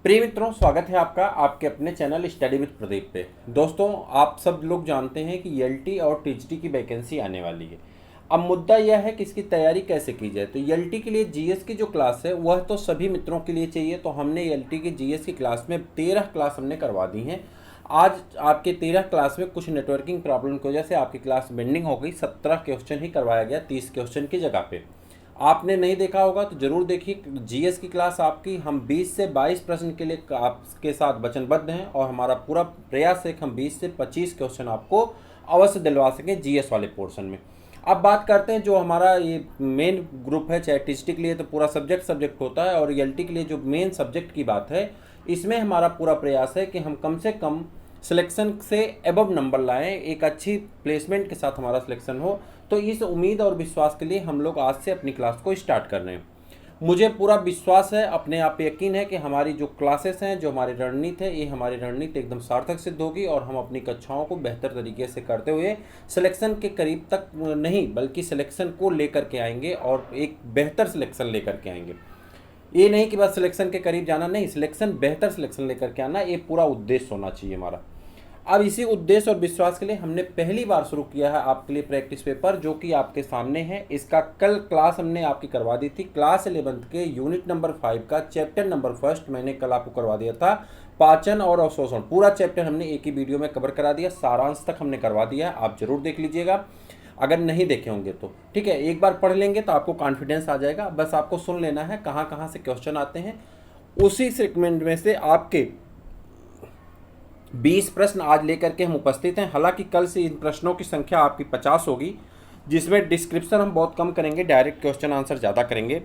प्रिय मित्रों, स्वागत है आपका आपके अपने चैनल स्टडी विद प्रदीप पे। दोस्तों, आप सब लोग जानते हैं कि एलटी और टीजीटी की वैकेंसी आने वाली है। अब मुद्दा यह है कि इसकी तैयारी कैसे की जाए। तो एलटी के लिए जीएस की जो क्लास है वह तो सभी मित्रों के लिए चाहिए। तो हमने एलटी की जीएस की क्लास में 13 क्लास हमने करवा दी हैं। आज आपके 13 क्लास में कुछ नेटवर्किंग प्रॉब्लम की वजह से आपकी क्लास बेंडिंग हो गई। 17 क्वेश्चन ही करवाया गया 30 क्वेश्चन की जगह पे। आपने नहीं देखा होगा तो जरूर देखिए। जीएस की क्लास आपकी हम 20 से 22 प्रश्न के लिए आपके साथ वचनबद्ध हैं और हमारा पूरा प्रयास है कि हम 20 से 25 क्वेश्चन आपको अवश्य दिलवा सकें जीएस वाले पोर्शन में। अब बात करते हैं जो हमारा ये मेन ग्रुप है, चाहे टीजीटी के लिए तो पूरा सब्जेक्ट होता है और एलटी के लिए जो मेन सब्जेक्ट की बात है, इसमें हमारा पूरा प्रयास है कि हम कम से कम सिलेक्शन से एबव नंबर लाएं, एक अच्छी प्लेसमेंट के साथ हमारा सिलेक्शन हो। तो इस उम्मीद और विश्वास के लिए हम लोग आज से अपनी क्लास को स्टार्ट कर रहे हैं। मुझे पूरा विश्वास है, अपने आप पे यकीन है कि हमारी जो क्लासेस हैं, जो हमारी रणनीति है, ये हमारी रणनीति एकदम सार्थक सिद्ध होगी और हम अपनी कक्षाओं को बेहतर तरीके से करते हुए सिलेक्शन के करीब तक नहीं बल्कि सिलेक्शन को लेकर के आएंगे और एक बेहतर सिलेक्शन लेकर के आएंगे। ये नहीं कि बस सिलेक्शन के करीब जाना, नहीं, सिलेक्शन बेहतर सिलेक्शन लेकर के आना, ये पूरा उद्देश्य होना चाहिए हमारा। अब इसी उद्देश्य और विश्वास के लिए हमने पहली बार शुरू किया है आपके लिए प्रैक्टिस पेपर, जो कि आपके सामने है। इसका कल क्लास हमने आपकी करवा दी थी। क्लास 11th के यूनिट नंबर 5 का चैप्टर नंबर 1 मैंने कल आपको करवा दिया था। पाचन और अवशोषण पूरा चैप्टर हमने एक ही वीडियो में कवर करा दिया, सारांश तक हमने करवा दिया है। आप जरूर देख लीजिएगा अगर नहीं देखे होंगे तो, ठीक है। एक बार पढ़ लेंगे तो आपको कॉन्फिडेंस आ जाएगा। बस आपको सुन लेना है कहाँ कहाँ से क्वेश्चन आते हैं। उसी सेगमेंट में से आपके 20 प्रश्न आज लेकर के हम उपस्थित हैं। हालांकि कल से इन प्रश्नों की संख्या आपकी 50 होगी, जिसमें डिस्क्रिप्शन हम बहुत कम करेंगे, डायरेक्ट क्वेश्चन आंसर ज़्यादा करेंगे।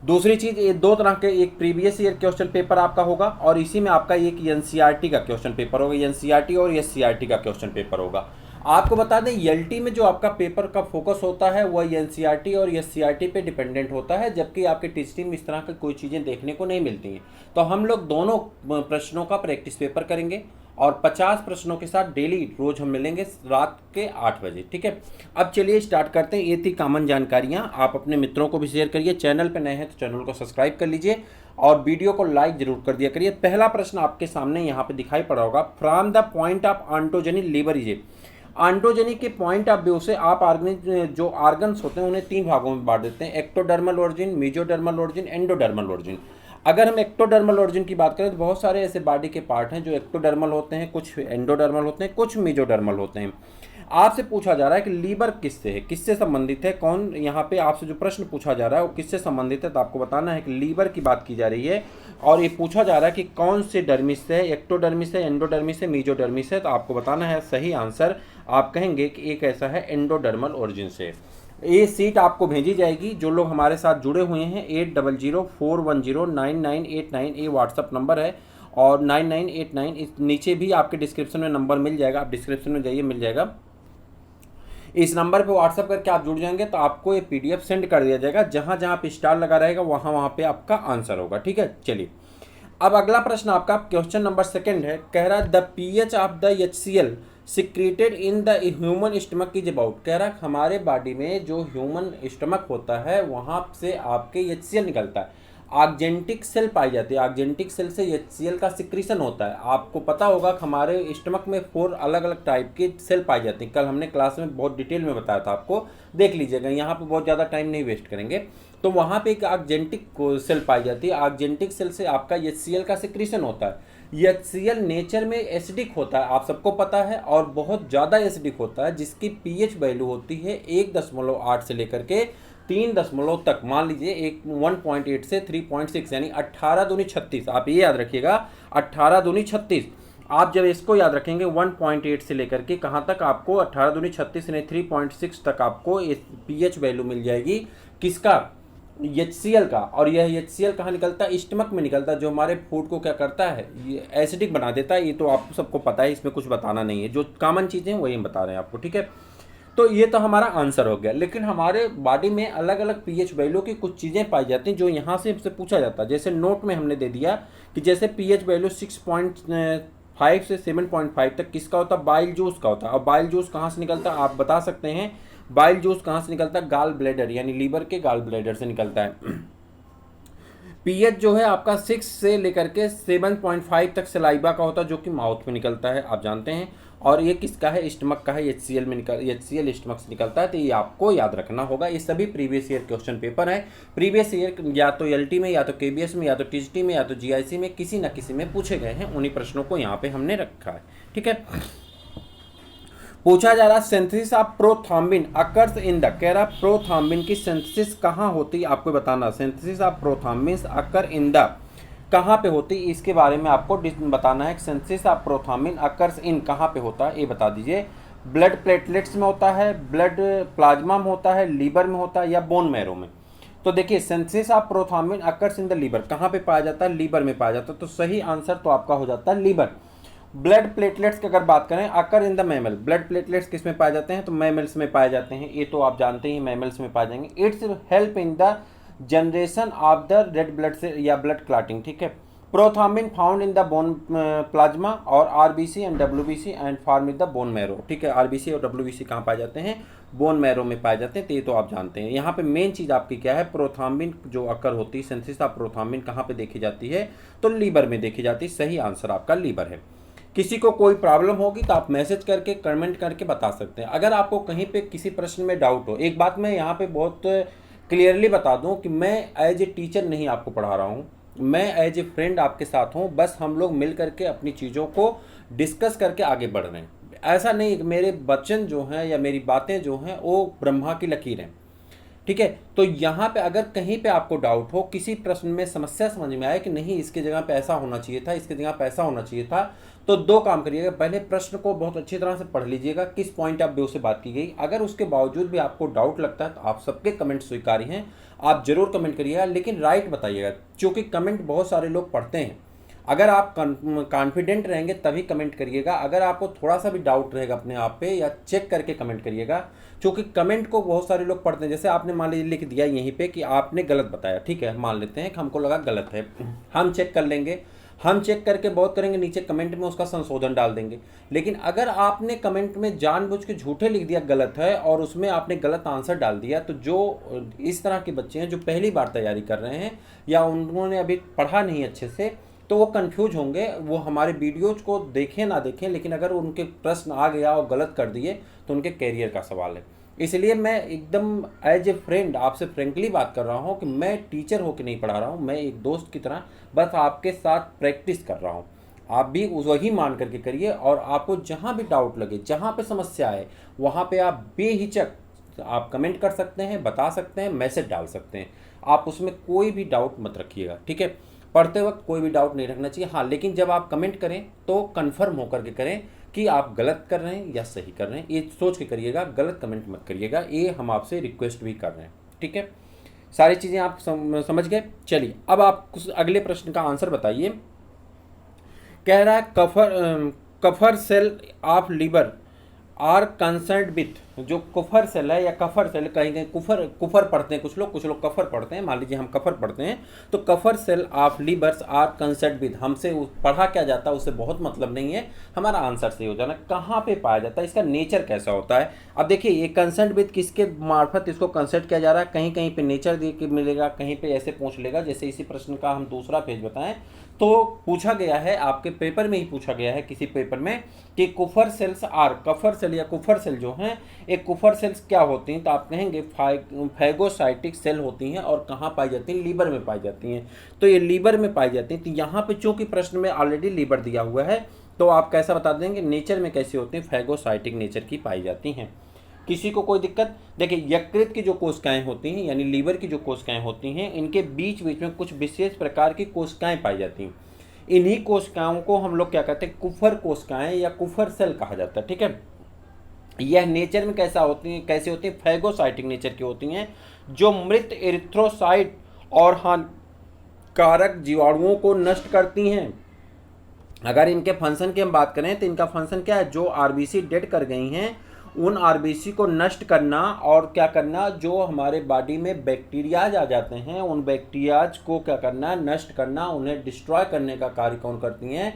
दूसरी चीज़, ये दो तरह के, एक प्रीवियस ईयर क्वेश्चन पेपर आपका होगा और इसी में आपका एक एनसीईआरटी का क्वेश्चन पेपर होगा। एनसीईआरटी और एससीईआरटी का क्वेश्चन पेपर होगा। आपको बता दें, एलटी में जो आपका पेपर का फोकस होता है वह एनसीईआरटी और एससीईआरटी पे डिपेंडेंट होता है, जबकि आपके टीचिंग में इस तरह की कोई चीज़ें देखने को नहीं मिलती हैं। तो हम लोग दोनों प्रश्नों का प्रैक्टिस पेपर करेंगे और 50 प्रश्नों के साथ डेली रोज हम मिलेंगे रात के 8 बजे, ठीक है। अब चलिए स्टार्ट करते हैं। ये थी कॉमन जानकारियाँ। आप अपने मित्रों को भी शेयर करिए। चैनल पर नए हैं तो चैनल को सब्सक्राइब कर लीजिए और वीडियो को लाइक जरूर कर दिया करिए। पहला प्रश्न आपके सामने यहाँ पे दिखाई पड़ा होगा। From the point of ontogeny leverage. Ontogeny के पॉइंट ऑफ व्यू से आप जो ऑर्गन्स होते हैं उन्हें 3 भागों में बांट देते हैं: ectodermal origin, mesodermal origin, endodermal origin. अगर हम एक्टोडर्मल ओरिजिन की बात करें तो बहुत सारे ऐसे बॉडी के पार्ट हैं जो एक्टोडर्मल होते हैं, कुछ एंडोडर्मल होते हैं, कुछ मेसोडर्मल होते हैं। आपसे पूछा जा रहा है कि लीवर किससे है, किससे संबंधित है, कौन, यहाँ पे आपसे जो प्रश्न पूछा जा रहा है वो किससे संबंधित है। तो आपको बताना है कि लीवर की बात की जा रही है और ये पूछा जा रहा है कि कौन से डर्मिस से है, एक्टोडर्मिस है, एंडोडर्मिस है, मेसोडर्मिस है। तो आपको बताना है सही आंसर। आप कहेंगे कि एक ऐसा है एंडोडर्मल ओरिजिन से। ये सीट आपको भेजी जाएगी। जो लोग हमारे साथ जुड़े हुए हैं 8004109989, ये व्हाट्सअप नंबर है और 9989 इस नीचे भी आपके डिस्क्रिप्शन में नंबर मिल जाएगा। आप डिस्क्रिप्शन में जाइए, मिल जाएगा। इस नंबर पे व्हाट्सअप करके आप जुड़ जाएंगे तो आपको ये पीडीएफ सेंड कर दिया जाएगा। जहाँ जहाँ पे स्टार लगा रहेगा वहाँ वहाँ पे आपका आंसर होगा, ठीक है। चलिए अब अगला प्रश्न आपका क्वेश्चन नंबर 2 है। कह रहा है the pH of the HCL secreted in the human stomach is about. कह रहा है हमारे बॉडी में जो ह्यूमन स्टमक होता है वहाँ से आपके एचसीएल निकलता है, ऑक्जेंटिक सेल पाई जाती है। ऑक्जेंटिक सेल से एचसीएल का सिक्रीशन होता है। आपको पता होगा कि हमारे स्टमक में 4 अलग अलग टाइप के सेल पाई जाती हैं। कल हमने क्लास में बहुत डिटेल में बताया था, आपको देख लीजिएगा। यहाँ पे बहुत ज़्यादा टाइम नहीं वेस्ट करेंगे। तो वहाँ पे एक ऑक्जेंटिक सेल पाई जाती है। ऑक्जेंटिक सेल से आपका एचसीएल का सिक्रीशन होता है। एचसीएल नेचर में एसिडिक होता है, आप सबको पता है, और बहुत ज़्यादा एसिडिक होता है, जिसकी पीएच वैल्यू होती है 1.8 से लेकर के 3 दशमलव तक। मान लीजिए 1.8 से 3.6 यानी 18 दूनी 36। आप ये याद रखिएगा, 18 दूनी 36। आप जब इसको याद रखेंगे 1.8 से लेकर के कहाँ तक, आपको 18 दूनी 36 यानी 3.6 तक आपको पीएच वैल्यू मिल जाएगी। किसका? एचसीएल का। और यह एचसीएल कहाँ निकलता है? स्टमक में निकलता है, जो हमारे फूड को क्या करता है, ये एसिडिक बना देता है। ये तो आप सबको पता है, इसमें कुछ बताना नहीं है। जो कॉमन चीज़ें हैं वही हम बता रहे हैं आपको, ठीक है। तो ये तो हमारा आंसर हो गया। लेकिन हमारे बॉडी में अलग अलग पीएच वैल्यू की कुछ चीज़ें पाई जाती हैं जो यहाँ से हमसे पूछा जाता है। जैसे नोट में हमने दे दिया कि जैसे पीएच वैल्यू 6.5 से 7.5 तक किसका होता है? बाइल जूस का होता है। और बाइल जूस कहाँ से निकलता है? आप बता सकते हैं बाइल जूस कहाँ से निकलता है? गाल ब्लैडर यानी लीवर के गाल ब्लैडर से निकलता है। पीएच जो है आपका 6 से लेकर के 7.5 तक सलाइवा का होता है, जो कि माउथ में निकलता है, आप जानते हैं। और ये किसका है, स्टमक का है, HCl में HCl स्टमक से निकलता है। तो ये आपको याद रखना होगा। ये सभी प्रीवियस ईयर क्वेश्चन पेपर है। प्रीवियस ईयर या तो LT में, या तो KBS में, या तो TGT में, या तो GIC में, किसी न किसी में पूछे गए हैं। उन्हीं प्रश्नों को यहाँ पे हमने रखा है, ठीक है। पूछा जा रहा synthesis of prothrombin occurs in the, कह रहा प्रोथ्रोम्बिन की सिंथेसिस कहाँ होती है आपको बताना। Synthesis of prothrombin occur in the, कहाँ पे होती है, इसके बारे में आपको बताना है। सिंथेसिस ऑफ प्रोथ्रोम्बिन अकर्स इन कहाँ पे होता है, ये बता दीजिए। ब्लड प्लेटलेट्स में होता है, ब्लड प्लाज्मा में होता है, लीवर में होता है, या बोन मैरो में। तो देखिए synthesis of prothrombin occurs in the liver, कहाँ पे पाया जाता है, लीवर में पाया जाता है। तो सही आंसर तो आपका हो जाता है लीवर। ब्लड प्लेटलेट्स की अगर बात करें, occur in the mammal, blood platelets किस में पाए जाते हैं, तो मैमल्स में पाए जाते हैं। ये तो आप जानते ही मैमल्स में पाए जाएंगे। It's help in the generation of the red blood से या ब्लड क्लॉटिंग, ठीक है। Prothrombin found in the bone plasma और RBC and WBC and form in the bone marrow, ठीक है। RBC और WBC कहाँ पाए जाते हैं, बोन मैरो में पाए जाते हैं। तो ये तो आप जानते हैं। यहाँ पे मेन चीज़ आपकी क्या है, प्रोथ्रोम्बिन जो अकर होती है, सिंथेसिस ऑफ प्रोथ्रोम्बिन कहाँ पे देखी जाती है, तो लीवर में देखी जाती है। सही आंसर आपका लीवर है। किसी को कोई प्रॉब्लम होगी तो आप मैसेज करके कमेंट करके बता सकते हैं। अगर आपको कहीं पे किसी प्रश्न में डाउट हो, एक बात मैं यहाँ पे बहुत क्लियरली बता दूं कि मैं एज ए टीचर नहीं आपको पढ़ा रहा हूँ, मैं एज ए फ्रेंड आपके साथ हूँ। बस हम लोग मिल करके अपनी चीज़ों को डिस्कस करके आगे बढ़ रहे हैं। ऐसा नहीं कि मेरे वचन जो हैं या मेरी बातें जो हैं वो ब्रह्मा की लकीर हैं, ठीक है। तो यहाँ पे अगर कहीं पे आपको डाउट हो, किसी प्रश्न में समस्या समझ में आए कि नहीं इसकी जगह पे ऐसा होना चाहिए था, इसकी जगह पे ऐसा होना चाहिए था, तो दो काम करिएगा। पहले प्रश्न को बहुत अच्छी तरह से पढ़ लीजिएगा, किस पॉइंट ऑफ व्यू से बात की गई। अगर उसके बावजूद भी आपको डाउट लगता है तो आप सबके कमेंट स्वीकार्य हैं, आप जरूर कमेंट करिएगा, लेकिन राइट बताइएगा, क्योंकि कमेंट बहुत सारे लोग पढ़ते हैं। अगर आप कॉन्फिडेंट रहेंगे तभी कमेंट करिएगा। अगर आपको थोड़ा सा भी डाउट रहेगा अपने आप पे, या चेक करके कमेंट करिएगा, क्योंकि कमेंट को बहुत सारे लोग पढ़ते हैं। जैसे आपने मान लीजिए लिख दिया यहीं पे कि आपने गलत बताया, ठीक है, मान लेते हैं कि हमको लगा गलत है, हम चेक कर लेंगे, हम चेक करके बहुत करेंगे, नीचे कमेंट में उसका संशोधन डाल देंगे। लेकिन अगर आपने कमेंट में जानबूझ के झूठे लिख दिया गलत है और उसमें आपने गलत आंसर डाल दिया, तो जो इस तरह के बच्चे हैं जो पहली बार तैयारी कर रहे हैं या उन्होंने अभी पढ़ा नहीं अच्छे से, तो वो कंफ्यूज होंगे। वो हमारे वीडियोज को देखें ना देखें, लेकिन अगर उनके प्रश्न आ गया और गलत कर दिए तो उनके कैरियर का सवाल है। इसलिए मैं एकदम एज ए फ्रेंड आपसे फ्रेंकली बात कर रहा हूँ कि मैं टीचर होकर नहीं पढ़ा रहा हूँ, मैं एक दोस्त की तरह बस आपके साथ प्रैक्टिस कर रहा हूँ। आप भी वही मान करके करिए, और आपको जहाँ भी डाउट लगे, जहाँ पे समस्या है, वहाँ पे आप बेहिचक आप कमेंट कर सकते हैं, बता सकते हैं, मैसेज डाल सकते हैं। आप उसमें कोई भी डाउट मत रखिएगा, ठीक है। पढ़ते वक्त कोई भी डाउट नहीं रखना चाहिए। हाँ, लेकिन जब आप कमेंट करें तो कन्फर्म होकर के करें कि आप गलत कर रहे हैं या सही कर रहे हैं, ये सोच के करिएगा। गलत कमेंट मत करिएगा, ये हम आपसे रिक्वेस्ट भी कर रहे हैं, ठीक है। सारी चीज़ें आप समझ गए। चलिए अब आप अगले प्रश्न का आंसर बताइए। कह रहा है Kupffer cell of liver are concerned with, जो कुफर सेल है या कफर सेल, कहीं कहीं कुफर पढ़ते हैं कुछ लोग कफर पढ़ते हैं, मान लीजिए हम कफर पढ़ते हैं, तो Kupffer cell of livers are concerned with, हमसे पढ़ा क्या जाता है उससे बहुत मतलब नहीं है, हमारा आंसर सही हो जाना। कहाँ पे पाया जाता है, इसका नेचर कैसा होता है। अब देखिए ये कंसर्न्ड विथ किसके मार्फत इसको कंसर्ट किया जा रहा है, कहीं कहीं पे नेचर दे के मिलेगा, कहीं पे ऐसे पूछ लेगा। जैसे इसी प्रश्न का हम दूसरा पेज बताएं तो पूछा गया है, आपके पेपर में ही पूछा गया है किसी पेपर में, कि कुफर सेल्स आर, कफर सेल या कुफर सेल जो हैं, एक कुफर सेल्स क्या होती हैं, तो आप कहेंगे फैगोसाइटिक सेल होती हैं, और कहाँ पाई जाती हैं, लीवर में पाई जाती हैं। तो ये लीवर में पाई जाती हैं। तो यहाँ पे चूंकि प्रश्न में ऑलरेडी लीवर दिया हुआ है, तो आप कैसा बता देंगे, नेचर में कैसी होती हैं, फैगोसाइटिक नेचर की पाई जाती हैं। किसी को कोई दिक्कत, देखिए यकृत की जो कोशिकाएं होती हैं, यानी लीवर की जो कोशिकाएं होती हैं, इनके बीच बीच में कुछ विशेष प्रकार की कोशिकाएं पाई जाती हैं। इन्हीं कोशिकाओं को हम लोग क्या कहते हैं, कुफर कोशिकाएं या कुफर सेल कहा जाता है, ठीक है। यह नेचर में कैसा होती हैं, कैसे होती हैं, फैगोसाइटिक नेचर की होती हैं, जो मृत एरिथ्रोसाइट और हानिकारक जीवाणुओं को नष्ट करती हैं। अगर इनके फंक्शन की हम बात करें तो इनका फंक्शन क्या है, जो आरबीसी डेड कर गई हैं उन आरबीसी को नष्ट करना, और क्या करना, जो हमारे बॉडी में बैक्टीरियाज आ जाते हैं उन बैक्टीरियाज को क्या करना, नष्ट करना, उन्हें डिस्ट्रॉय करने का कार्य कौन करती हैं,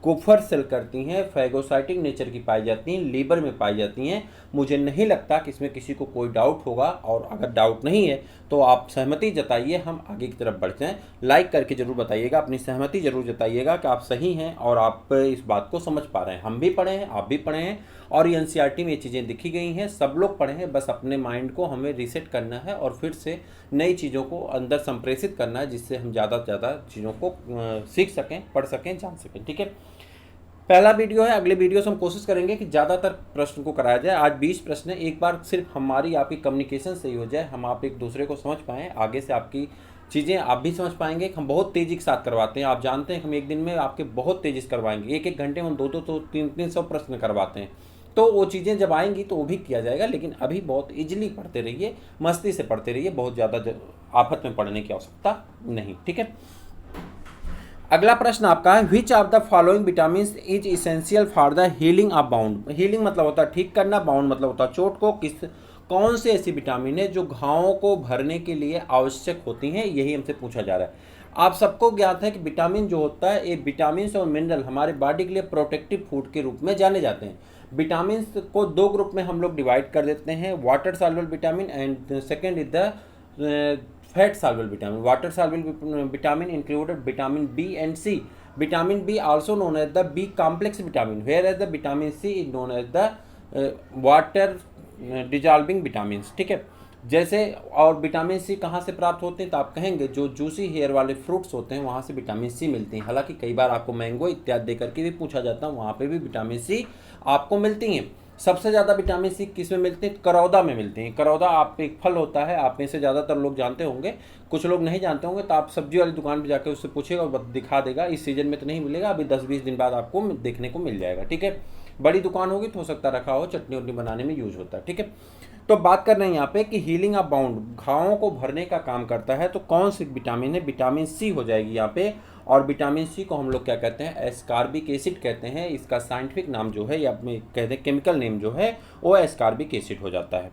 कुफर सेल करती हैं, फैगोसाइटिक नेचर की पाई जाती हैं, लीवर में पाई जाती हैं। मुझे नहीं लगता कि इसमें किसी को कोई डाउट होगा, और अगर डाउट नहीं है तो आप सहमति जताइए, हम आगे की तरफ बढ़ते हैं। लाइक करके ज़रूर बताइएगा, अपनी सहमति ज़रूर जताइएगा कि आप सही हैं और आप इस बात को समझ पा रहे हैं। हम भी पढ़े हैं, आप भी पढ़े हैं, और ये एनसीईआरटी में ये चीज़ें लिखी गई हैं, सब लोग पढ़े हैं। बस अपने माइंड को हमें रीसेट करना है और फिर से नई चीज़ों को अंदर संप्रेषित करना है, जिससे हम ज़्यादा से ज़्यादा चीज़ों को सीख सकें, पढ़ सकें, जान सकें। ठीक है, पहला वीडियो है। अगले वीडियो से हम कोशिश करेंगे कि ज़्यादातर प्रश्न को कराया जाए। आज 20 प्रश्न है, एक बार सिर्फ हमारी आपकी कम्युनिकेशन सही हो जाए, हम आप एक दूसरे को समझ पाएँ, आगे से आपकी चीज़ें आप भी समझ पाएंगे। हम बहुत तेज़ी के साथ करवाते हैं, आप जानते हैं हम एक दिन में आपके बहुत तेज़ी से करवाएंगे, एक घंटे में हम 200 300 प्रश्न करवाते हैं। तो वो चीज़ें जब आएंगी तो वो भी किया जाएगा, लेकिन अभी बहुत ईजिली पढ़ते रहिए, मस्ती से पढ़ते रहिए, बहुत ज़्यादा आफत में पढ़ने की आवश्यकता नहीं। ठीक है, अगला प्रश्न आपका है, which of the following vitamin is essential for the healing of bound. Healing मतलब होता है ठीक करना, बाउंड मतलब होता है चोट को। कौन से ऐसी विटामिन है जो घावों को भरने के लिए आवश्यक होती हैं, यही हमसे पूछा जा रहा है। आप सबको ज्ञात है कि विटामिन जो होता है, ये विटामिन और मिनरल हमारे बॉडी के लिए प्रोटेक्टिव फूड के रूप में जाने जाते हैं। विटामिन को दो ग्रुप में हम लोग डिवाइड कर देते हैं, water soluble vitamin and second is the fat soluble vitamin. Water soluble vitamin included vitamin B and C. Vitamin B also known as the B complex vitamin, whereas the vitamin C is known as the water dissolving vitamin. ठीक है, जैसे और vitamin C कहाँ से प्राप्त होते हैं, तो आप कहेंगे जो जूसी हेयर वाले फ्रूट्स होते हैं वहाँ से विटामिन सी मिलती हैं। हालांकि कई बार आपको मैंगो इत्यादि दे करके भी पूछा जाता है, वहाँ पे भी विटामिन सी आपको मिलती हैं। सबसे ज़्यादा विटामिन सी किस में मिलती है, करौदा में मिलती हैं। करौदा आप एक फल होता है, आप में से ज़्यादातर लोग जानते होंगे, कुछ लोग नहीं जानते होंगे, तो आप सब्जी वाली दुकान पर जाकर उससे पूछेगा और दिखा देगा। इस सीजन में तो नहीं मिलेगा, अभी 10-20 दिन बाद आपको देखने को मिल जाएगा। ठीक है, बड़ी दुकान होगी तो हो सकता रखा हो, चटनी उटनी बनाने में यूज होता है। ठीक है, तो बात कर रहे हैं यहाँ पे कि हीलिंग ऑफ बाउंड घावों को भरने का काम करता है, तो कौन सी विटामिन है, विटामिन सी हो जाएगी यहाँ पे। और विटामिन सी को हम लोग क्या कहते हैं, एस्कॉर्बिक एसिड कहते हैं। इसका साइंटिफिक नाम जो है या कहते हैं केमिकल नेम जो है वो एस्कॉर्बिक एसिड हो जाता है।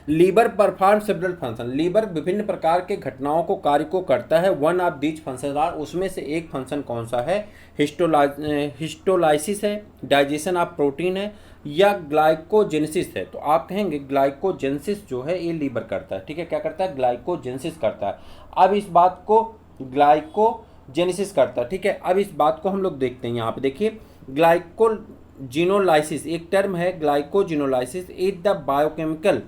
Liver perform several function. Liver विभिन्न प्रकार के घटनाओं को कार्य को करता है। One of these function are, उसमें से एक फंक्शन कौन सा है, हिस्टोलाइसिस है, डाइजेशन ऑफ प्रोटीन है, या ग्लाइकोजेनेसिस है। तो आप कहेंगे ग्लाइकोजेनेसिस जो है ये लीवर करता है। ठीक है, क्या करता है, ग्लाइकोजेनेसिस करता है। अब इस बात को ग्लाइकोजेनेसिस करता है। ठीक है, अब इस बात को हम लोग देखते हैं। यहाँ पे देखिए, ग्लाइकोजिनोलाइसिस एक टर्म है। Glycogenolysis is the biochemical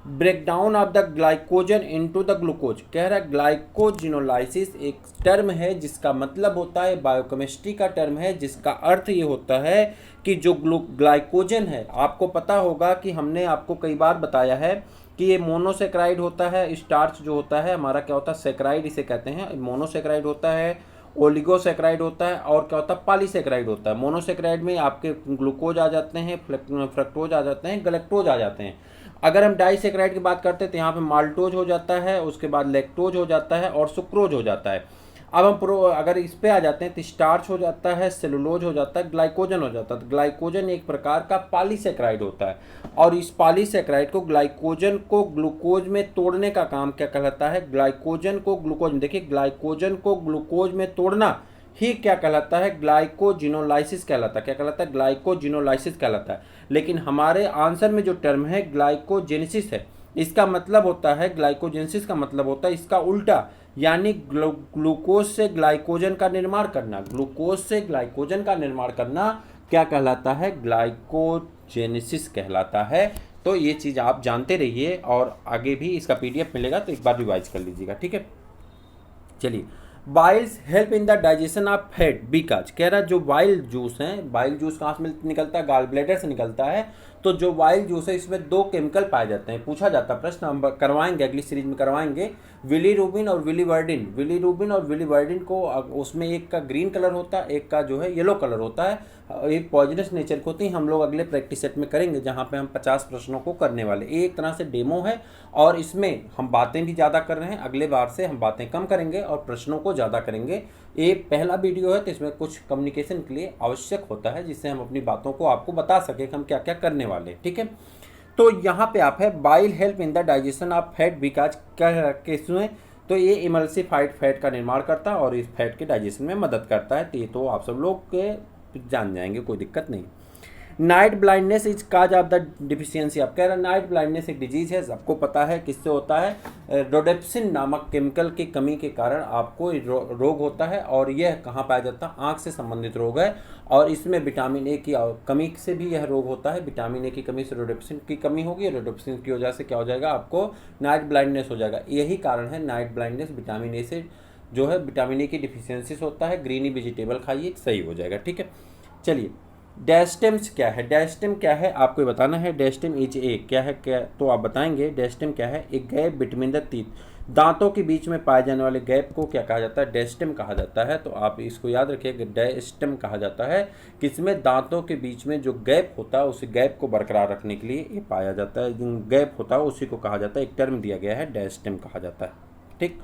breakdown of the glycogen into the glucose. कह रहा है ग्लाइकोजिनोलाइसिस एक टर्म है जिसका मतलब होता है, बायोकेमिस्ट्री का टर्म है जिसका अर्थ ये होता है कि जो ग्लाइकोजन है, आपको पता होगा कि हमने आपको कई बार बताया है कि ये मोनोसेक्राइड होता है। स्टार्च जो होता है हमारा क्या होता है, सेक्राइड इसे कहते हैं। मोनोसेक्राइड होता है, ओलिगोसेक्राइड होता है, और क्या होता है, पॉलीसेक्राइड होता है। मोनोसेक्राइड में आपके ग्लूकोज आ जाते हैं, फ्रक्टोज आ जाते हैं, गलेक्टोज आ जाते हैं। अगर हम डाइसेक्राइड की बात करते हैं तो यहाँ पे माल्टोज हो जाता है, उसके बाद लैक्टोज हो जाता है और सुक्रोज हो जाता है। अब हम अगर इस पे आ जाते हैं तो स्टार्च हो जाता है, सेलुलोज हो जाता है, ग्लाइकोजन हो जाता है। तो ग्लाइकोजन एक प्रकार का पॉलीसेक्राइड होता है, और इस पॉलीसेक्राइड को, ग्लाइकोजन को ग्लूकोज में तोड़ने का काम क्या कहलाता है, ग्लाइकोजन को ग्लूकोज में, देखिए ग्लाइकोजन को ग्लूकोज में तोड़ना ही क्या कहलाता है, ग्लाइकोजिनोलाइसिस कहलाता है। क्या कहलाता है, ग्लाइकोजिनोलाइसिस कहलाता है। लेकिन हमारे आंसर में जो टर्म है ग्लाइकोजेनेसिस है, इसका मतलब होता है, ग्लाइकोजेनेसिस का मतलब होता है इसका उल्टा, यानी ग्लूकोज से ग्लाइकोजन का निर्माण करना। ग्लूकोज से ग्लाइकोजन का निर्माण करना क्या कहलाता है, ग्लाइकोजेनेसिस कहलाता है। तो ये चीज़ आप जानते रहिए, और आगे भी इसका PDF मिलेगा तो एक बार रिवाइज कर लीजिएगा। ठीक है, चलिए, Biles help in the digestion of fat because. कह रहा है जो वाइल जूस हैं, वाइल जूस कहाँ से निकलता है, गाल ब्लैडर से निकलता है। तो जो वाइल जूस है इसमें दो केमिकल पाए जाते हैं। पूछा जाता है प्रश्न, हम करवाएंगे अगली सीरीज में करवाएंगे, विलीरुबिन और विलीवर्डिन। विलीरुबिन और विलीवर्डिन को, उसमें एक का ग्रीन कलर होता है, एक का जो है येलो कलर होता है। ये पॉइजनस नेचर की होती है। हम लोग अगले प्रैक्टिस सेट में करेंगे जहाँ पे हम 50 प्रश्नों को करने वाले। एक तरह से डेमो है, और इसमें हम बातें भी ज़्यादा कर रहे हैं। अगले बार से हम बातें कम करेंगे और प्रश्नों को ज़्यादा करेंगे। ये पहला वीडियो है तो इसमें कुछ कम्युनिकेशन के लिए आवश्यक होता है, जिससे हम अपनी बातों को आपको बता सकें कि हम क्या क्या करने वाले। ठीक है, तो यहाँ पे आप है, bile help in the digestion of fat because क्या किसमें, तो ये इमल्सिफाइड फैट का निर्माण करता है और इस फैट के डाइजेशन में मदद करता है। तो ये तो आप सब लोग के जान जाएंगे, कोई दिक्कत नहीं। Night blindness is cause of the deficiency. आप कह रहे हैं नाइट ब्लाइंडनेस एक डिजीज है, सबको पता है किससे होता है, रोडेप्सिन नामक केमिकल की कमी के कारण आपको रोग होता है। और यह कहाँ पाया जाता है, आँख से संबंधित रोग है और इसमें विटामिन ए की कमी से भी यह रोग होता है। विटामिन ए की कमी से रोडेप्सिन की कमी होगी, रोडेप्सिन की वजह से क्या हो जाएगा, आपको नाइट ब्लाइंडनेस हो जाएगा। यही कारण है नाइट ब्लाइंडनेस, विटामिन ए से जो है विटामिन ए की डिफिशियंसी से होता है। ग्रीनी वेजिटेबल खाइए, सही हो जाएगा, ठीक है। चलिए डायस्टेम्स क्या है, डायस्टेम क्या है आपको बताना है। डायस्टेम इज ए क्या है, क्या तो आप बताएंगे। डायस्टेम क्या है, एक गैप बिटवीन द टीथ, दांतों के बीच में पाए जाने वाले गैप को क्या कहा जाता है, डायस्टेम कहा जाता है। तो आप इसको याद रखिए, डायस्टेम कहा जाता है किसमें, दांतों के बीच में जो गैप होता है उस गैप को बरकरार रखने के लिए ये पाया जाता है। जो गैप होता है उसी को कहा जाता है, एक टर्म दिया गया है, डायस्टेम कहा जाता है, ठीक।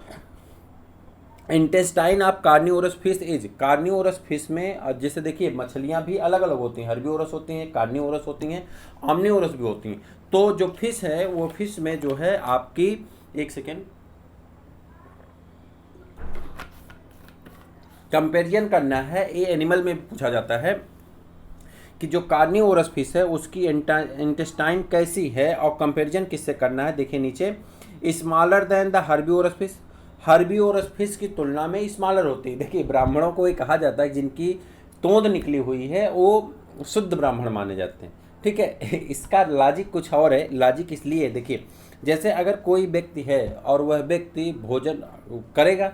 Intestine of carnivorous fish is, carnivorous fish में जैसे देखिए मछलियां भी अलग अलग होती हैं, हर्बीवोरस होती हैं, कार्निवोरस होती हैं, ऑमनीवोरस भी होती हैं। तो जो फिश है वो फिश में जो है आपकी, एक सेकेंड, कंपेरिजन करना है। ये एनिमल में पूछा जाता है कि जो कार्निवोरस फिश है उसकी इंटेस्टाइन कैसी है और कंपेरिजन किससे करना है। देखिए नीचे, smaller than the herbivorous fish, herbivorous fish की तुलना में स्मॉलर होती है। देखिए ब्राह्मणों को ये कहा जाता है जिनकी तोंद निकली हुई है वो शुद्ध ब्राह्मण माने जाते हैं, ठीक है। इसका लॉजिक कुछ और है। लॉजिक इसलिए देखिए, जैसे अगर कोई व्यक्ति है और वह व्यक्ति भोजन करेगा,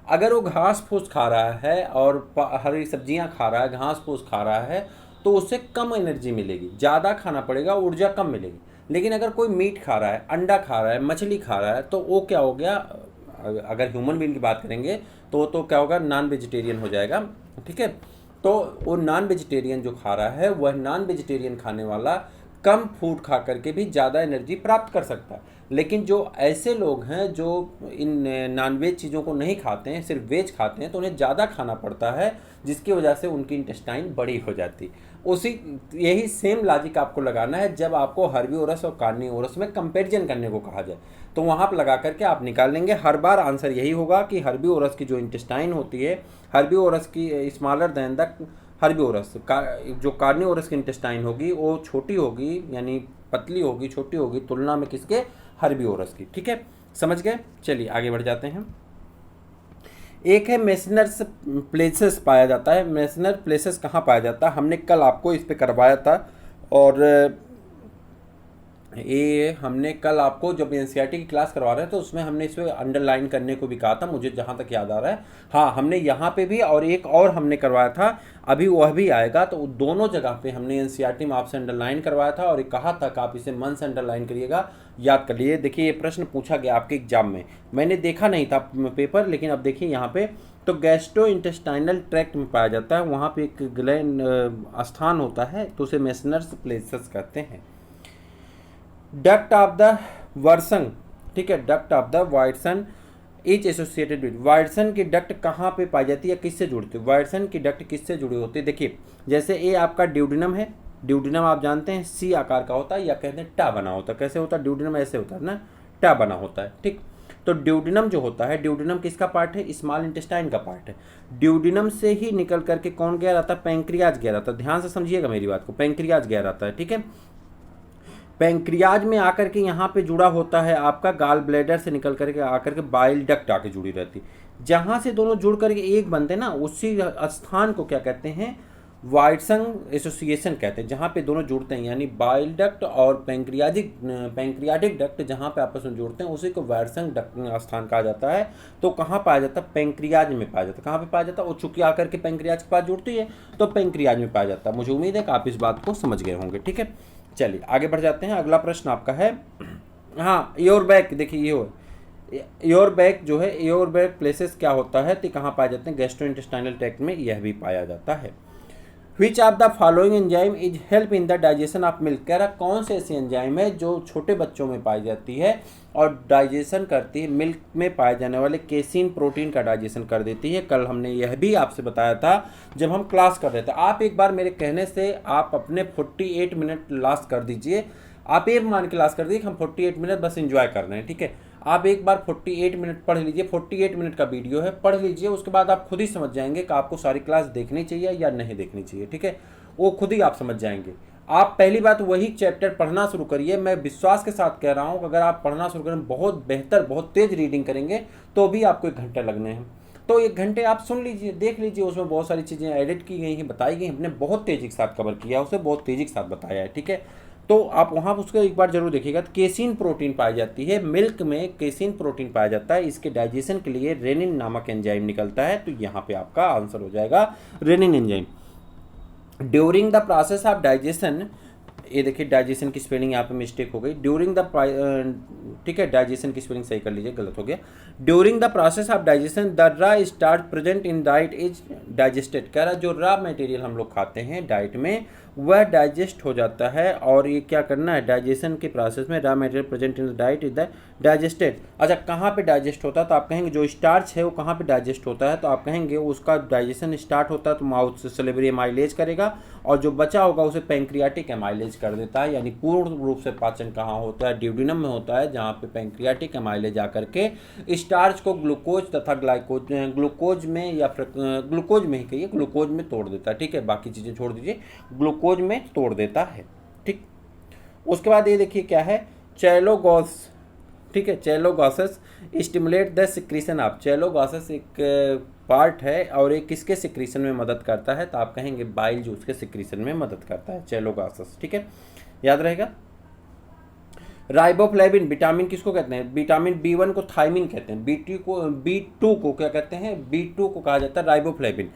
अगर वो घास फूस खा रहा है और हरी सब्जियां खा रहा है, घास फूस खा रहा है, तो उससे कम एनर्जी मिलेगी, ज़्यादा खाना पड़ेगा, ऊर्जा कम मिलेगी। लेकिन अगर कोई मीट खा रहा है, अंडा खा रहा है, मछली खा रहा है, तो वो क्या हो गया, अगर ह्यूमन बीइंग की बात करेंगे तो क्या होगा, नॉन वेजिटेरियन हो जाएगा, ठीक है। तो वो नॉन वेजिटेरियन जो खा रहा है वह नॉन वेजिटेरियन खाने वाला कम फूड खा करके भी ज़्यादा एनर्जी प्राप्त कर सकता है। लेकिन जो ऐसे लोग हैं जो इन नॉनवेज चीज़ों को नहीं खाते हैं, सिर्फ वेज खाते हैं, तो उन्हें ज़्यादा खाना पड़ता है, जिसकी वजह से उनकी इंटेस्टाइन बड़ी हो जाती। उसी यही सेम लॉजिक आपको लगाना है जब आपको हर्बीवोरस और कार्निवोरस में कंपैरिजन करने को कहा जाए, तो वहाँ पर लगा करके आप निकाल लेंगे। हर बार आंसर यही होगा कि हर्बीवोरस की जो इंटेस्टाइन होती है, हर्बीवोरस की स्मॉलर देन द हर्बीवोरस का, जो कार्निवोरस की इंटेस्टाइन होगी वो छोटी होगी, यानी पतली होगी, छोटी होगी तुलना में किसके, हर्बीवोरस की, ठीक है। समझ गए। चलिए आगे बढ़ जाते हैं। एक है मेसनर्स प्लेसेस पाया जाता है। मेसनर प्लेसेस कहाँ पाया जाता है, हमने कल आपको इस पे करवाया था, और ये हमने कल आपको जब एनसीईआरटी की क्लास करवा रहे थे तो उसमें हमने इसमें अंडरलाइन करने को भी कहा था, मुझे जहाँ तक याद आ रहा है। हाँ, हमने यहाँ पे भी और एक और हमने करवाया था, अभी वह भी आएगा। तो दोनों जगह पे हमने एनसीईआरटी में आपसे अंडरलाइन करवाया था और कहा था कि आप इसे मन से अंडरलाइन करिएगा, याद कर लिए। देखिए ये प्रश्न पूछा गया आपके एग्जाम में, मैंने देखा नहीं था पेपर, लेकिन अब देखिए यहाँ पे, तो गैस्ट्रो इंटेस्टाइनल ट्रैक्ट में पाया जाता है, वहाँ पे एक ग्लैंड स्थान होता है, तो उसे मेसनर्स प्लेसेस कहते हैं। डक्ट ऑफ द वर्सन, ठीक है, duct of the Wirsung is associated with, Wirsung की डक्ट कहाँ पे पाई जाती है, किससे जुड़ती है, वाइटसन की डक्ट किससे जुड़ी होती है। देखिए जैसे ये आपका ड्यूडिनम है, ड्यूडिनम आप जानते हैं सी आकार का होता है, या कहते हैं टा बना होता है। कैसे होता है ड्यूडिनम, ऐसे होता है ना, टा बना होता है, ठीक। तो ड्यूडिनम जो होता है, ड्यूडिनम किसका पार्ट है, स्मॉल इंटेस्टाइन का पार्ट है। ड्यूडिनम से ही निकल करके कौन गया रहता है, पैंक्रियाज गया रहता है। ध्यान से समझिएगा मेरी बात को, पैंक्रियाज गया रहता है, ठीक है। पैंक्रियाज में आकर के यहाँ पे जुड़ा होता है आपका गाल ब्लैडर से निकल करके आकर के बाइल डक्ट आके जुड़ी रहती, जहाँ से दोनों जुड़ करके एक बनते हैं ना, उसी स्थान को क्या कहते हैं, वाइटसन एसोसिएशन कहते हैं, जहाँ पे दोनों जुड़ते हैं, यानी बाइल डक्ट और पैंक्रियाटिक डक्ट जहाँ पे आपस में जुड़ते हैं उसी को वाइटसन डक्ट स्थान कहा जाता है। तो कहाँ पाया जाता है, पैंक्रियाज में पाया जाता है। कहाँ पे पाया जाता है, वो चूंकि आकर के पैंक्रियाज के पास जुड़ती है तो पैंक्रियाज में पाया जाता है। मुझे उम्मीद है कि आप इस बात को समझ गए होंगे, ठीक है। चलिए आगे बढ़ जाते हैं। अगला प्रश्न आपका है, हाँ, योर बैक, देखिए ये हो योर बैक जो है, योर बैक प्लेसेस क्या होता है, तो कहाँ पाए जाते हैं, गैस्ट्रोइंटेस्टाइनल ट्रैक्ट में यह भी पाया जाता है। Which of the following enzyme is help in the digestion of milk, कह रहा कौन से ऐसी एंजाइम है जो छोटे बच्चों में पाई जाती है और डाइजेशन करती है, मिल्क में पाए जाने वाले केसिन प्रोटीन का डाइजेशन कर देती है। कल हमने यह भी आपसे बताया था जब हम क्लास कर रहे थे। आप एक बार मेरे कहने से आप अपने 48 मिनट लास्ट कर दीजिए, आप ये मान के लास्ट कर दीजिए कि हम 48 मिनट बस एंजॉय कर रहे हैं, ठीक है। आप एक बार 48 मिनट पढ़ लीजिए, 48 मिनट का वीडियो है, पढ़ लीजिए, उसके बाद आप खुद ही समझ जाएंगे कि आपको सारी क्लास देखनी चाहिए या नहीं देखनी चाहिए। ठीक है, वो खुद ही आप समझ जाएंगे। आप पहली बात वही चैप्टर पढ़ना शुरू करिए। मैं विश्वास के साथ कह रहा हूँ कि अगर आप पढ़ना शुरू करें, बहुत बेहतर, बहुत तेज रीडिंग करेंगे तो भी आपको 1 घंटा लगने हैं। तो 1 घंटे आप सुन लीजिए, देख लीजिए, उसमें बहुत सारी चीज़ें एडिट की गई हैं, बताई गई, हमने बहुत तेज़ी के साथ कवर किया, उसे बहुत तेज़ी के साथ बताया है। ठीक है, तो आप वहाँ उसको एक बार जरूर देखिएगा। तो केसिन प्रोटीन पाई जाती है मिल्क में, केसिन प्रोटीन पाया जाता है, इसके डाइजेशन के लिए रेनिन नामक एंजाइम निकलता है। तो यहाँ पे आपका आंसर हो जाएगा rennin enzyme. During the process of digestion, ये देखिए डाइजेशन की स्पेलिंग यहाँ पे मिस्टेक हो गई, ड्यूरिंग द, ठीक है, डाइजेशन की स्पेलिंग सही कर लीजिए, गलत हो गया। During the process of digestion the raw starch present in diet is digested. कह रहा जो रॉ मटेरियल हम लोग खाते हैं डाइट में वह डाइजेस्ट हो जाता है, और ये क्या करना है, डाइजेशन के प्रोसेस में raw material present in the diet is the digested. अच्छा, कहाँ पे डाइजेस्ट होता है, तो आप कहेंगे जो स्टार्च है वो कहाँ पे डाइजेस्ट होता है, तो आप कहेंगे उसका डाइजेशन स्टार्ट होता है तो माउथ से सलेवरी एमाइलेज करेगा, और जो बचा होगा उसे पैंक्रियाटिक एमाइलेज कर देता है। यानी पूर्ण रूप से पाचन कहाँ होता है, ड्यूडिनम में होता है, जहाँ पे पैंक्रियाटिक एमाइलेज आकर के स्टार्च को ग्लूकोज तथा ग्लूकोज में, या ग्लूकोज में ही कहिए, ग्लूकोज में तोड़ देता है। ठीक है, बाकी चीज़ें छोड़ दीजिए, ग्लूकोज में तोड़ देता है। ठीक, उसके बाद ये देखिए क्या है, चैलोगॉस। ठीक है, चैलोगॉसस स्टिमुलेट द सिक्रीशन ऑफ, चैलोगॉसस एक पार्ट है और एक किसके सिक्रीशन में मदद करता है, तो आप कहेंगे बाइल जूस के सिक्रीशन में मदद करता है चैलोगॉसस। ठीक है, याद रहेगा। राइबोफ्लेविन विटामिन किसको कहते हैं, विटामिन B1 को थाइमिन कहते हैं, B2 को क्या कहते हैं, B2 को कहा जाता है राइबोफ्लेविन।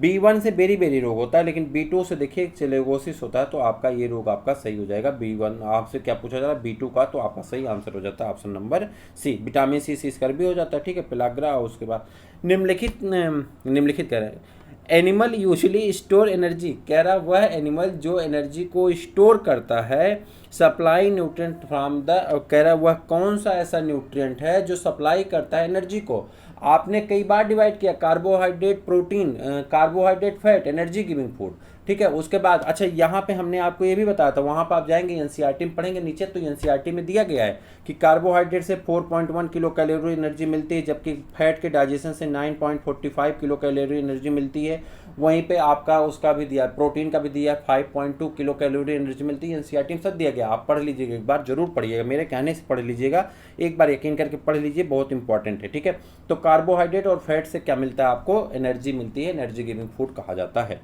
B1 से बेरी बेरी रोग होता है, लेकिन B2 से देखिए चेलेगोसिस होता है, तो आपका ये रोग आपका सही हो जाएगा। B1 आपसे क्या पूछा जा रहा है, B2 का, तो आपका सही आंसर हो जाता है option number C, vitamin C स्कर भी हो जाता है। ठीक है, पेलाग्रा। और उसके बाद निम्नलिखित कह रहे हैं, एनिमल यूजली स्टोर एनर्जी, कह रहा वह एनिमल जो एनर्जी को स्टोर करता है, सप्लाई न्यूट्रिएंट फ्रॉम द, कह रहा वह कौन सा ऐसा न्यूट्रिएंट है जो सप्लाई करता है एनर्जी को। आपने कई बार डिवाइड किया, carbohydrate, protein, carbohydrate, fat, energy giving food. ठीक है, उसके बाद अच्छा यहाँ पे हमने आपको ये भी बताया था, वहाँ पर आप जाएंगे एनसीईआरटी में पढ़ेंगे नीचे, तो एनसीईआरटी में दिया गया है कि कार्बोहाइड्रेट से 4.1 किलो कैलोरी एनर्जी मिलती है, जबकि फैट के डाइजेशन से 9.45 किलो कैलोरी एनर्जी मिलती है। वहीं पे आपका उसका भी दिया, प्रोटीन का भी दिया, 5.2 किलो कैलोरी एनर्जी मिलती है। एनसीईआरटी में सब दिया गया, आप पढ़ लीजिएगा, एक बार जरूर पढ़िएगा, मेरे कहने से पढ़ लीजिएगा, एक बार यकीन करके पढ़ लीजिए, बहुत इंपॉर्टेंट है। ठीक है, तो कार्बोहाइड्रेट और फैट से क्या मिलता है आपको, एनर्जी मिलती है, एनर्जी गिविंग फूड कहा जाता है।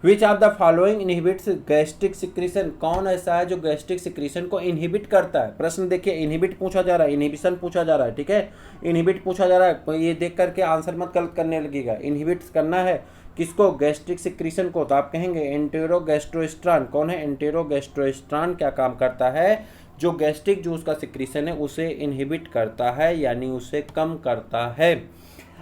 Which of the following inhibits gastric secretion, कौन ऐसा है जो गैस्ट्रिक सिक्रीशन को इनहिबिट करता है। प्रश्न देखिए, इनहिबिट पूछा जा रहा है, इनहिबिशन पूछा जा रहा है। ठीक है, इनहिबिट पूछा जा रहा है, तो ये देख करके आंसर मत गलत करने लगेगा। इनहिबिट करना है किसको, गैस्ट्रिक सिक्रीशन को, तो आप कहेंगे एंटेरोगैस्ट्रोस्ट्रान। कौन है, एंटेरोगैस्ट्रोस्ट्रान क्या काम करता है, जो गैस्ट्रिक जूस का सिक्रीशन है उसे इनहिबिट करता है, यानी उसे कम करता है।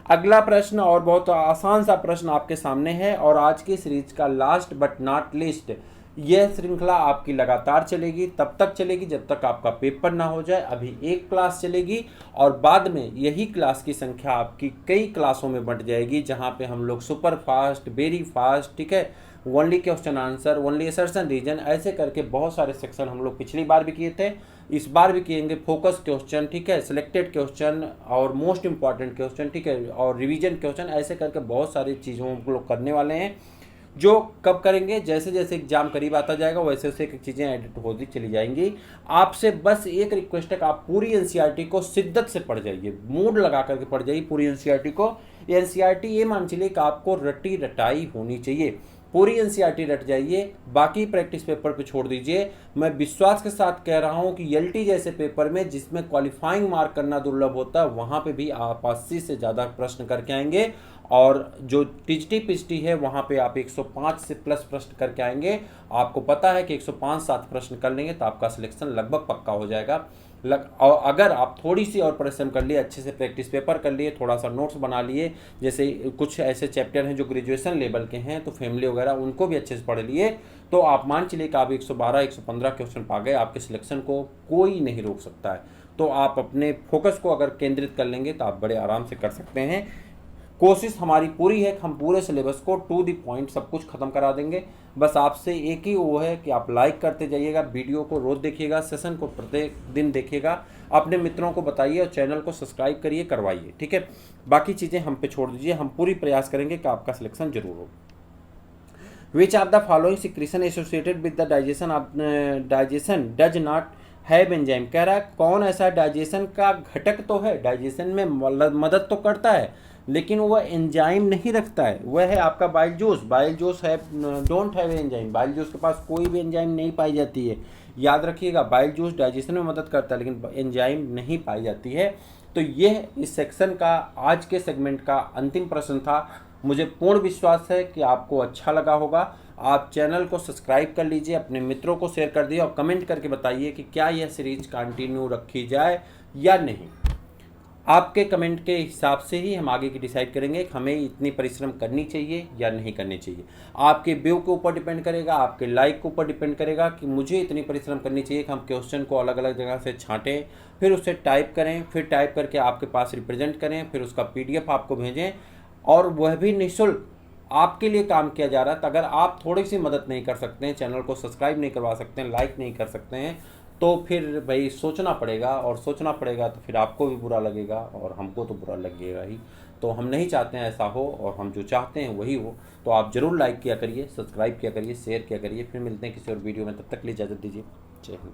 अगला प्रश्न और बहुत आसान सा प्रश्न आपके सामने है, और आज की सीरीज का लास्ट बट नॉट लीस्ट, यह श्रृंखला आपकी लगातार चलेगी, तब तक चलेगी जब तक आपका पेपर ना हो जाए। अभी एक क्लास चलेगी और बाद में यही क्लास की संख्या आपकी कई क्लासों में बंट जाएगी, जहां पे हम लोग सुपर फास्ट, वेरी फास्ट, ठीक है, only question answer, only assertion reason, ऐसे करके बहुत सारे सेक्शन हम लोग पिछली बार भी किए थे, इस बार भी किएंगे। फोकस क्वेश्चन, ठीक है, सिलेक्टेड क्वेश्चन और मोस्ट इंपॉर्टेंट क्वेश्चन, ठीक है, और रिवीजन क्वेश्चन, ऐसे करके बहुत सारी चीज़ों हम लोग करने वाले हैं, जो कब करेंगे, जैसे जैसे एग्जाम करीब आता जाएगा वैसे वैसे चीज़ें एडिट होती चली जाएंगी। आपसे बस एक रिक्वेस्ट है कि आप पूरी एनसीईआरटी को शिद्दत से पढ़ जाइए, मूड लगा करके पढ़ जाइए पूरी एनसीईआरटी को। एनसीईआरटी ये मान चलिए कि आपको रटी रटाई होनी चाहिए, पूरी एनसीईआरटी रट जाइए, बाकी प्रैक्टिस पेपर पे छोड़ दीजिए। मैं विश्वास के साथ कह रहा हूं कि एलटी जैसे पेपर में जिसमें क्वालिफाइंग मार्क करना दुर्लभ होता है, वहां पे भी आप 80 से ज़्यादा प्रश्न करके आएंगे, और जो टीचटी पिचटी है वहाँ पे आप 105 से प्लस प्रश्न करके आएंगे। आपको पता है कि 105-7 प्रश्न कर लेंगे तो आपका सिलेक्शन लगभग पक्का हो जाएगा। और अगर आप थोड़ी सी और परिश्रम कर लिए, अच्छे से प्रैक्टिस पेपर कर लिए, थोड़ा सा नोट्स बना लिए, जैसे कुछ ऐसे चैप्टर हैं जो ग्रेजुएशन लेवल के हैं, तो फैमिली वगैरह उनको भी अच्छे से पढ़ लिए, तो आप मान चलिए कि आप 112-115 क्वेश्चन पा गए, आपके सिलेक्शन को कोई नहीं रोक सकता है। तो आप अपने फोकस को अगर केंद्रित कर लेंगे तो आप बड़े आराम से कर सकते हैं। कोशिश हमारी पूरी है कि हम पूरे सिलेबस को टू द पॉइंट सब कुछ खत्म करा देंगे। बस आपसे एक ही वो है कि आप लाइक करते जाइएगा, वीडियो को रोज़ देखिएगा, सेशन को प्रत्येक दिन देखिएगा, अपने मित्रों को बताइए और चैनल को सब्सक्राइब करिए, करवाइए, ठीक है। बाकी चीज़ें हम पे छोड़ दीजिए, हम पूरी प्रयास करेंगे कि आपका सिलेक्शन जरूर हो। Which of the following secretion associated with the digestion does not have enzyme. कह रहा है कौन ऐसा डाइजेशन का घटक तो है, डाइजेशन में मदद तो करता है लेकिन वह एंजाइम नहीं रखता है, वह है आपका बाइल जूस। बाइल जूस है don't have enzyme, bile juice के पास कोई भी एंजाइम नहीं पाई जाती है। याद रखिएगा, बाइल जूस डाइजेशन में मदद करता है लेकिन एंजाइम नहीं पाई जाती है। तो यह इस सेक्शन का आज के सेगमेंट का अंतिम प्रश्न था। मुझे पूर्ण विश्वास है कि आपको अच्छा लगा होगा। आप चैनल को सब्सक्राइब कर लीजिए, अपने मित्रों को शेयर कर दिए और कमेंट करके बताइए कि क्या यह सीरीज कंटिन्यू रखी जाए या नहीं। आपके कमेंट के हिसाब से ही हम आगे की डिसाइड करेंगे कि हमें इतनी परिश्रम करनी चाहिए या नहीं करनी चाहिए। आपके व्यू के ऊपर डिपेंड करेगा, आपके लाइक के ऊपर डिपेंड करेगा कि मुझे इतनी परिश्रम करनी चाहिए कि हम क्वेश्चन को अलग अलग जगह से छांटें, फिर उसे टाइप करें, फिर टाइप करके आपके पास रिप्रेजेंट करें, फिर उसका PDF आपको भेजें और वह भी निःशुल्क आपके लिए काम किया जा रहा है। तो अगर आप थोड़ी सी मदद नहीं कर सकते हैं, चैनल को सब्सक्राइब नहीं करवा सकते हैं, लाइक नहीं कर सकते हैं, तो फिर भाई सोचना पड़ेगा, और सोचना पड़ेगा तो फिर आपको भी बुरा लगेगा और हमको तो बुरा लगेगा ही। तो हम नहीं चाहते हैं ऐसा हो, और हम जो चाहते हैं वही हो। तो आप ज़रूर लाइक किया करिए, सब्सक्राइब किया करिए, शेयर किया करिए। फिर मिलते हैं किसी और वीडियो में, तब तक के लिए इजाज़त दीजिए। जय हिंद।